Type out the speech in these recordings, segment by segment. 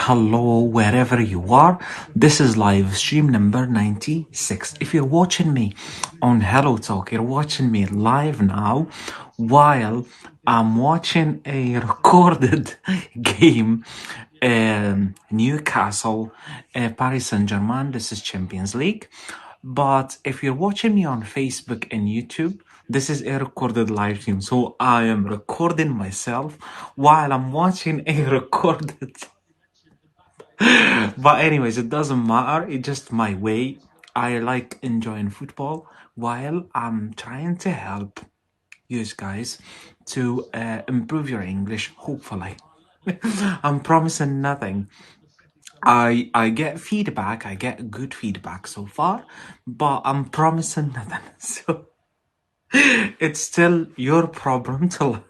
hello, wherever you are. This is live stream number 96. If you're watching me on Hello Talk, you're watching me live now while I'm watching a recorded game. Newcastle, Paris Saint-Germain. This is Champions League. But if you're watching me on Facebook and YouTube, this is a recorded live stream. So I am recording myself while I'm watching a recorded. But anyways, it doesn't matter. It's just my way. I like enjoying football while I'm trying to help you guys to improve your English, hopefully. I'm promising nothing. I get feedback, I get good feedback so far, but I'm promising nothing. So it's still your problem to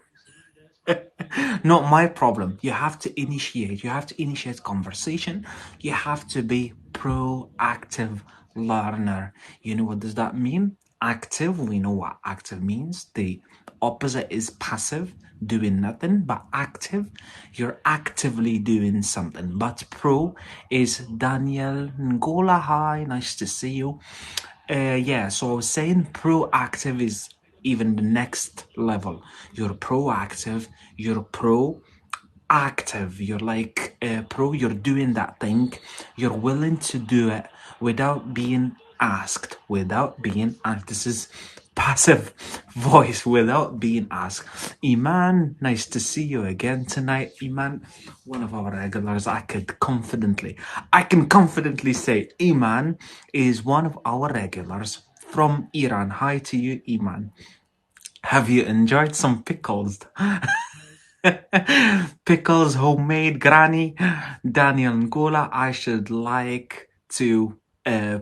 not my problem. You have to initiate. You have to initiate conversation. You have to be proactive learner. You know what does that mean? Active. We know what active means. The opposite is passive, doing nothing. But active, you're actively doing something. But pro is Daniel Ngola. Hi, nice to see you. Yeah, so I was saying proactive is even the next level. You're proactive, you're proactive, you're like pro, you're doing that thing, you're willing to do it without being asked, without being asked. This is passive voice without being asked. Iman, nice to see you again tonight. Iman, one of our regulars. I can confidently say Iman is one of our regulars from Iran. Hi to you, Iman. Have you enjoyed some pickles? Pickles, homemade, granny. Daniel Ngola, I should like to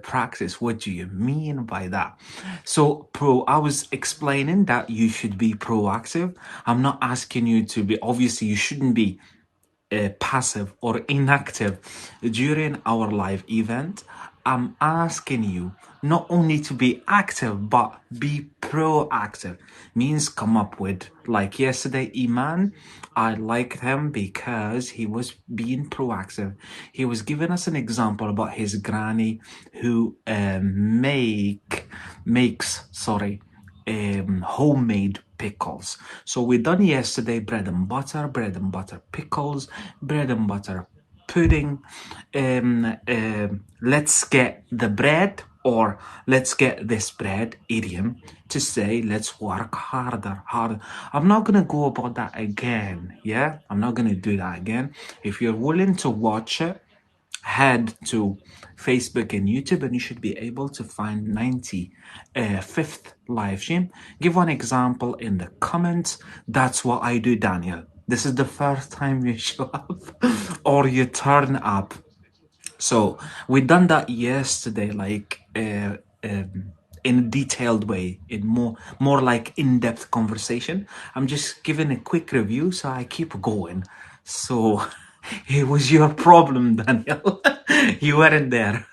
practice. What do you mean by that? So, I was explaining that you should be proactive. I'm not asking you to be, obviously, you shouldn't be passive or inactive during our live event. I'm asking you not only to be active but be proactive. Means come up with, like yesterday, Iman. I liked him because he was being proactive. He was giving us an example about his granny who makes homemade pickles. So we done yesterday bread and butter pickles, bread and butter pudding. Let's get the bread, or let's get this bread idiom to say let's work harder. I'm not gonna go about that again. Yeah, I'm not gonna do that again. If you're willing to watch it, head to Facebook and YouTube, and you should be able to find 95th live stream. Give one example in the comments. That's what I do, Daniel. This is the first time you show up or you turn up. So we done that yesterday, like in a detailed way, in more like in-depth conversation. I'm just giving a quick review, so I keep going. So it was your problem, Daniel. You weren't there.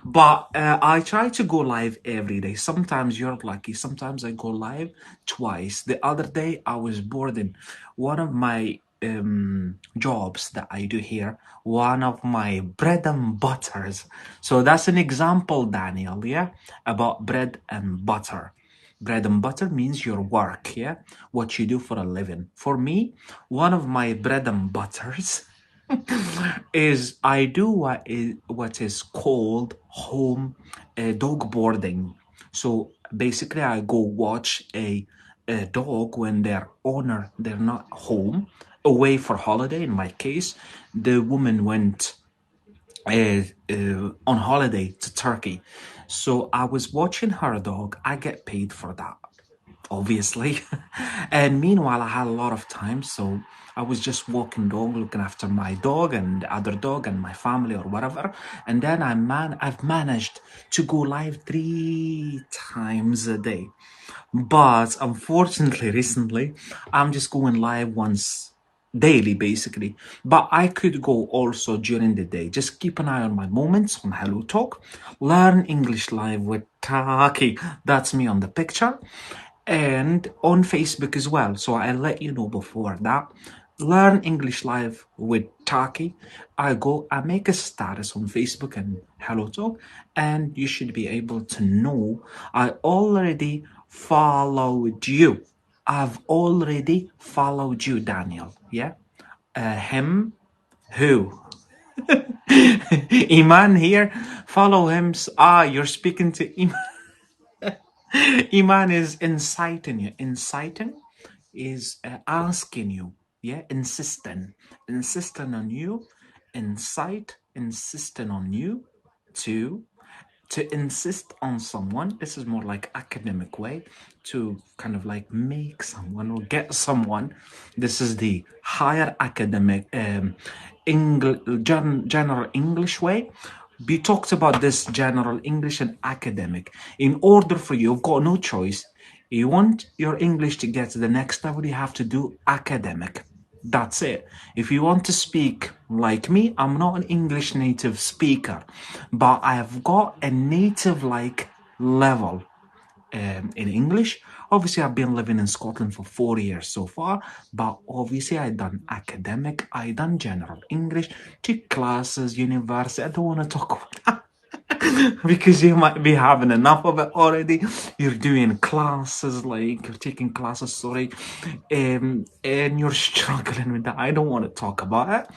But I try to go live every day. Sometimes you're lucky. Sometimes I go live twice. The other day I was bored in one of my jobs that I do here, one of my bread and butters. So that's an example, Daniel, yeah, about bread and butter. Bread and butter means your work, yeah, what you do for a living. For me, one of my bread and butters is I do what is called home dog boarding. So basically, I go watch a dog when their owner they're not home, away for holiday. In my case, the woman went on holiday to Turkey. So I was watching her dog. I get paid for that, obviously. And meanwhile, I had a lot of time. So I was just walking dog, looking after my dog and the other dog and my family or whatever. And then I've managed to go live 3 times a day. But unfortunately, recently, I'm just going live once daily, basically. But I could go also during the day. Just keep an eye on my moments on Hello Talk. Learn English live with Takki. That's me on the picture. And on Facebook as well. So I'll let you know before that. Learn English live with Takki. I make a status on Facebook and Hello Talk, and you should be able to know I already followed you. I've already followed you, Daniel. Yeah? Him? Who? Iman here. Follow him. You're speaking to Iman. Iman is inciting you. Inciting is asking you, yeah, insisting on you, insisting on you to insist on someone. This is more like academic way to kind of like make someone or get someone. This is the higher academic general English way. We talked about this general English and academic. In order for you, you've got no choice. You want your English to get to the next level, you have to do academic. That's it. If you want to speak like me, I'm not an English native speaker, but I have got a native like level in English. Obviously, I've been living in Scotland for 4 years so far, but obviously, I done academic, I done general English, took classes, university. I don't want to talk about that. Because you might be having enough of it already. You're doing classes, like you're taking classes, sorry, and you're struggling with that. I don't want to talk about it.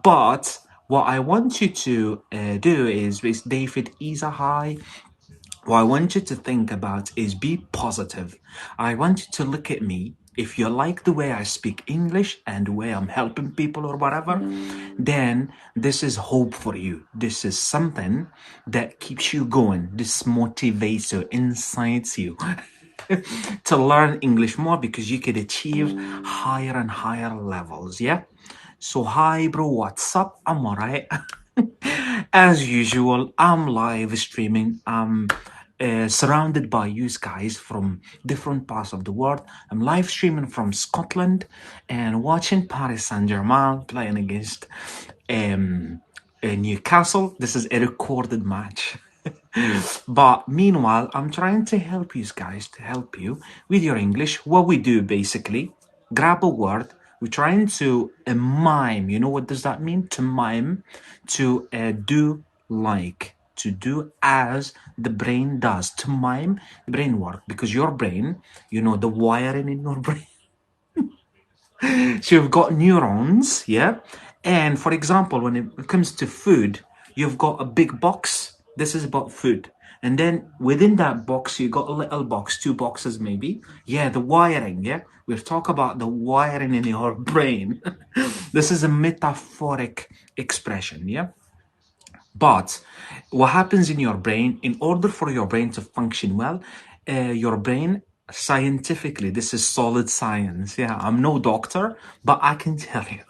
But what I want you to do is with David Isahai, what I want you to think about is be positive. I want you to look at me. If you like the way I speak English and the way I'm helping people or whatever, then this is hope for you. This is something that keeps you going. This motivates you, incites you to learn English more because you could achieve higher and higher levels. Yeah. So, hi, bro. What's up? I'm alright. As usual, I'm live streaming. I'm surrounded by you guys from different parts of the world. I'm live streaming from Scotland and watching Paris Saint-Germain playing against Newcastle. This is a recorded match. But meanwhile, I'm trying to help you guys, to help you with your English. What we do basically, grab a word, we're trying to mime. You know what does that mean? To mime, to do like, to do as the brain does. To mime the brain work because your brain, you know, the wiring in your brain. So you've got neurons, yeah? And for example, when it comes to food, you've got a big box. This is about food. And then within that box, you got a little box, two boxes maybe. Yeah, the wiring, yeah? We'll talk about the wiring in your brain. This is a metaphoric expression, yeah? But what happens in your brain, in order for your brain to function well, your brain scientifically, this is solid science. Yeah, I'm no doctor, but I can tell you.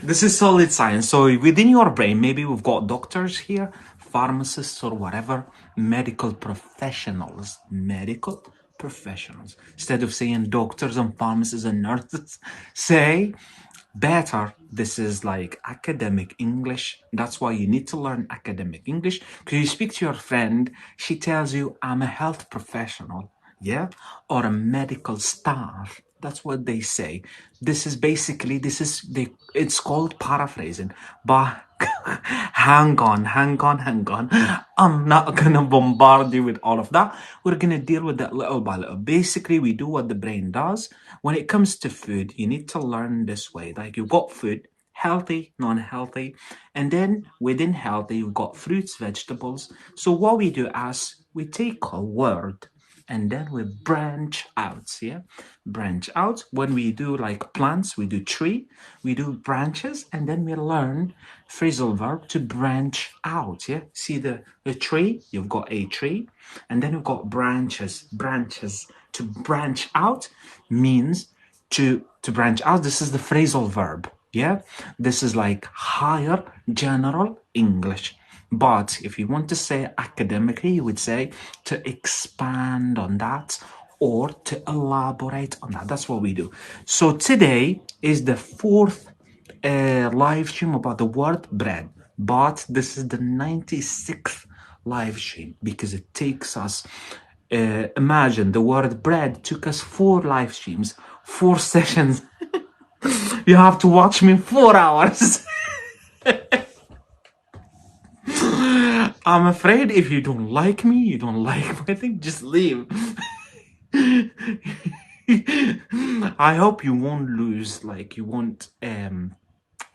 This is solid science. So within your brain, maybe we've got doctors here, pharmacists or whatever, medical professionals, medical professionals. Instead of saying doctors and pharmacists and nurses, say better. This is like academic English. That's why you need to learn academic English. Because you speak to your friend, she tells you, I'm a health professional, yeah, or a medical staff. That's what they say. This is basically, it's called paraphrasing. But hang on, hang on, hang on. I'm not gonna bombard you with all of that. We're gonna deal with that little by little. Basically, we do what the brain does. When it comes to food, you need to learn this way. Like you've got food, healthy, non-healthy, and then within healthy, you've got fruits, vegetables. So what we do is we take a word and then we branch out, yeah, branch out. When we do like plants, we do tree, we do branches, and then we learn phrasal verb to branch out, yeah. See the tree, you've got a tree, and then you've got branches. To branch out means to branch out. This is the phrasal verb, yeah. This is like higher general English. But if you want to say academically, you would say to expand on that or to elaborate on that. That's what we do. So today is the fourth live stream about the word bread, but this is the 96th live stream because it takes us. Imagine the word bread took us 4 live streams 4 sessions. You have to watch me 4 hours. I'm afraid if you don't like me, you don't like my thing, just leave. I hope you won't lose, like you won't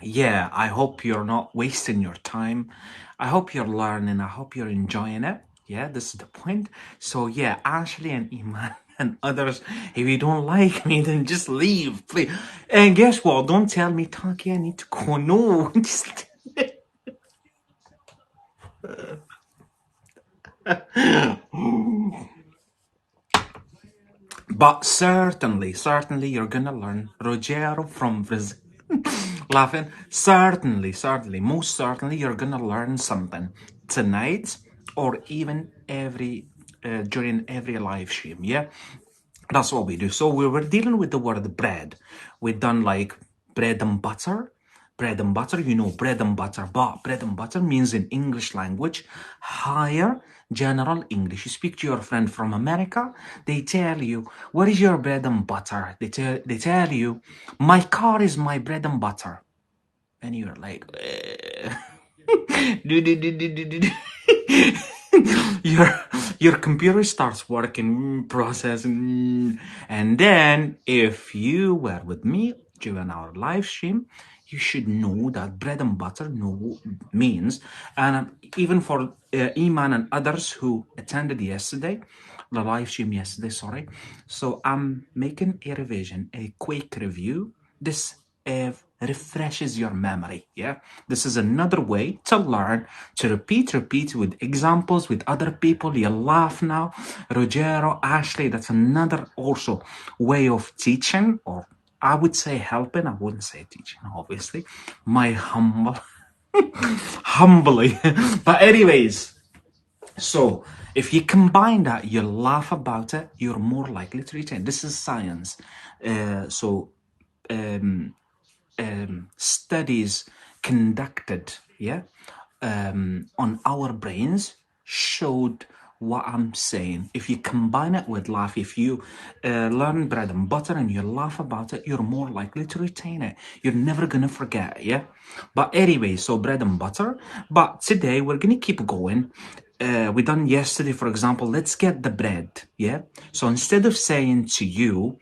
yeah, I hope you're not wasting your time. I hope you're learning. I hope you're enjoying it. Yeah, this is the point. So yeah, Ashley and Iman and others, if you don't like me, then just leave, please. And guess what? Don't tell me, Takki, I need to go. No, just but certainly you're gonna learn Rogero from Brazil. Laughing. Certainly, most certainly you're gonna learn something tonight or even every during every live stream. Yeah, that's what we do. So we were dealing with the word bread. We've done like bread and butter. Bread and butter, you know, bread and butter. But bread and butter means in English language, higher general English. You speak to your friend from America, they tell you, what is your bread and butter? They tell you, my car is my bread and butter. And you're like, your your computer starts working, processing, and then if you were with me during our live stream, you should know that bread and butter means, and even for Iman and others who attended yesterday, the live stream yesterday, sorry. So I'm making a revision, a quick review. This refreshes your memory. Yeah, this is another way to learn, to repeat with examples with other people. You laugh now, Rogero, Ashley. That's another also way of teaching, or I would say helping. I wouldn't say teaching, obviously. My humbly. But anyways, so if you combine that, you laugh about it, you're more likely to retain. This is science. So studies conducted, yeah, on our brains showed what I'm saying. If you combine it with laugh, if you learn bread and butter and you laugh about it, you're more likely to retain it. You're never gonna forget, yeah. But anyway, so bread and butter. But today we're gonna keep going. We done yesterday, for example. Let's get the bread, yeah. So instead of saying to you,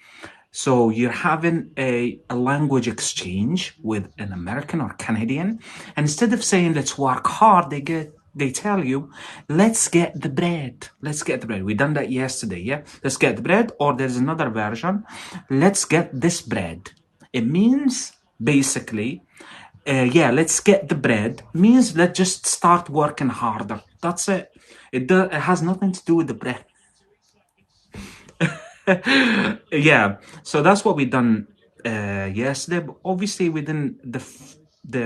so you're having a language exchange with an American or Canadian, and instead of saying let's work hard, they tell you, let's get the bread. Let's get the bread. We done that yesterday, yeah? Let's get the bread, or there's another version. Let's get this bread. It means basically, yeah, let's get the bread means let's just start working harder. That's it. It has nothing to do with the bread. Yeah, so that's what we done yesterday. But obviously, within the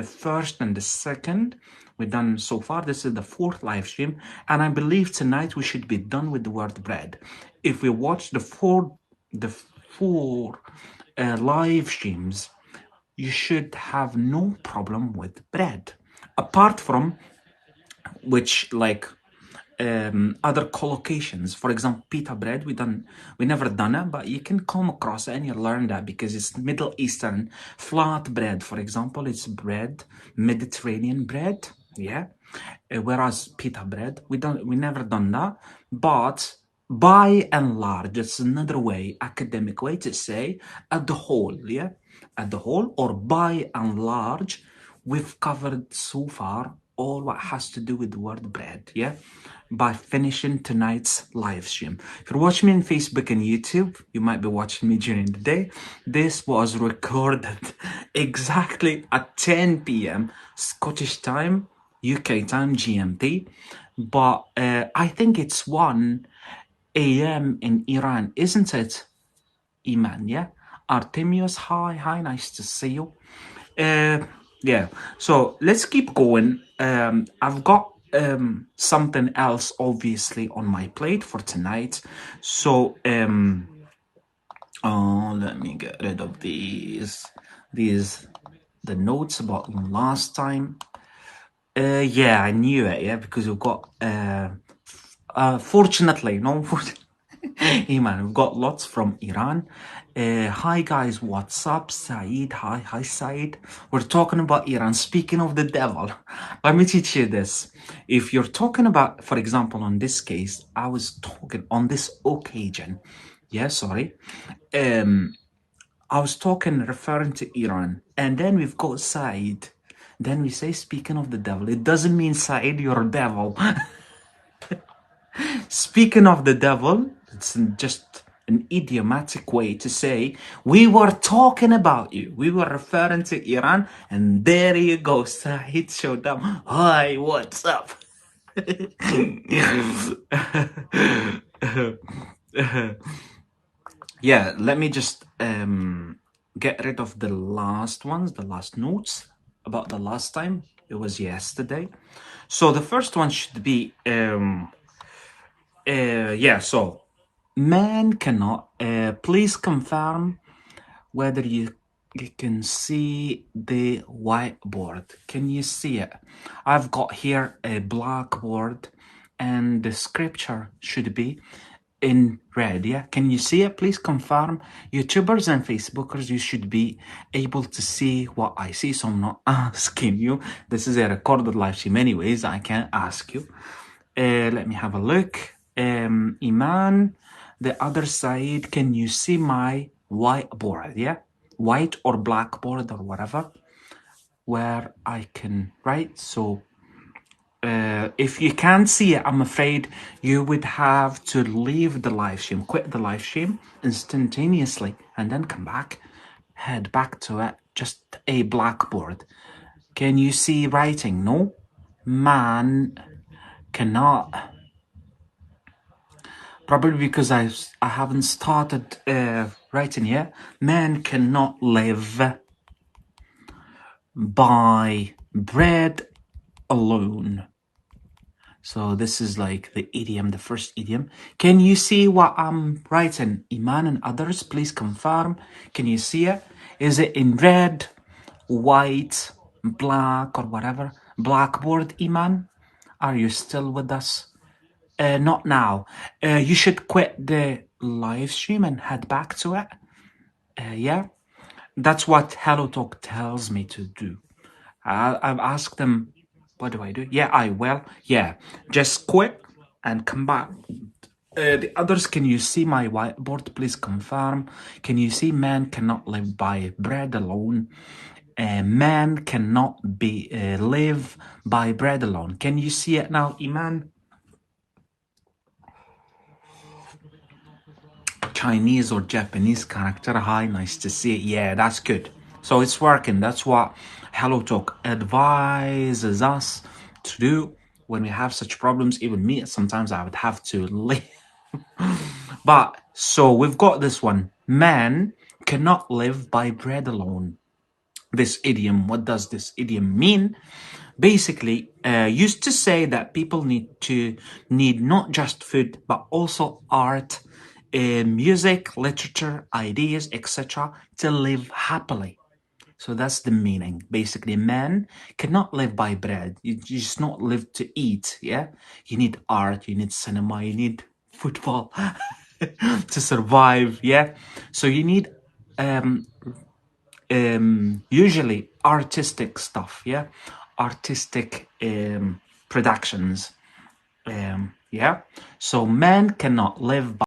first and the second, we done so far. This is the fourth live stream, and I believe tonight we should be done with the word bread. If we watch the four live streams, you should have no problem with bread, apart from which like other collocations. For example, pita bread, we never done it, but you can come across it and you learn that because it's Middle Eastern flat bread. For example, it's bread, Mediterranean bread, yeah. Whereas pita bread, we never done that. But by and large, it's another way, academic way to say at the whole, yeah, at the whole, or by and large, we've covered so far all what has to do with the word bread, yeah, by finishing tonight's live stream. If you're watching me on Facebook and YouTube, you might be watching me during the day. This was recorded exactly at 10 p.m. Scottish time, UK time, GMT. But I think it's 1 a.m. in Iran, isn't it, Iman? Yeah? Artemius, hi, nice to see you. Yeah, so let's keep going. I've got something else obviously on my plate for tonight. So let me get rid of the notes about last time. Yeah, I knew it, yeah, because we've got fortunately, no, hey man, we've got lots from Iran. Hi guys, what's up? Saeed, hi Saeed. We're talking about Iran. Speaking of the devil, let me teach you this. If you're talking about, for example, on this case, I was talking on this occasion. Yeah, sorry. I was talking referring to Iran, and then we've got Saeed. Then we say, speaking of the devil, it doesn't mean Saeed, you're a devil. Speaking of the devil, it's just an idiomatic way to say we were talking about you. We were referring to Iran, and there you go. Saeed showed up. Hi, what's up? Yeah, let me just get rid of the last ones, the last notes about the last time. It was yesterday. So the first one should be yeah, so man cannot please confirm whether you can see the whiteboard. Can you see it? I've got here a blackboard and the scripture should be in red. Yeah, can you see it? Please confirm. YouTubers and Facebookers, you should be able to see what I see, so I'm not asking you. This is a recorded live stream anyways, I can't ask you. Let me have a look. Iman, the other side, can you see my whiteboard? Yeah, white or blackboard or whatever, where I can write. So if you can't see it, I'm afraid you would have to leave the live stream, quit the live stream instantaneously, and then come back, head back to it. Just a blackboard. Can you see writing? No, man cannot. Probably because I haven't started writing yet. Man cannot live by bread alone. So this is like the idiom, the first idiom. Can you see what I'm writing? Iman and others, please confirm. Can you see it? Is it in red, white, black, or whatever? Blackboard, Iman? Are you still with us? Not now. You should quit the live stream and head back to it. Yeah, that's what Hello Talk tells me to do. I've asked them, what do I do? Yeah, I will. Yeah, just quit and come back. The others, can you see my whiteboard? Please confirm. Can you see man cannot live by bread alone? Man cannot be live by bread alone. Can you see it now, Iman? Chinese or Japanese character. Hi, nice to see it. Yeah, that's good. So it's working. That's what Hello Talk advises us to do when we have such problems. Even me, sometimes I would have to leave. But so we've got this one. Man cannot live by bread alone. This idiom, what does this idiom mean? Basically, used to say that people need not just food but also art, music, literature, ideas, etc. to live happily. So that's the meaning. Basically, man cannot live by bread. You just not live to eat. Yeah, you need art, you need cinema, you need football to survive. Yeah, so you need usually artistic stuff. Yeah, artistic productions. Yeah, so man cannot live by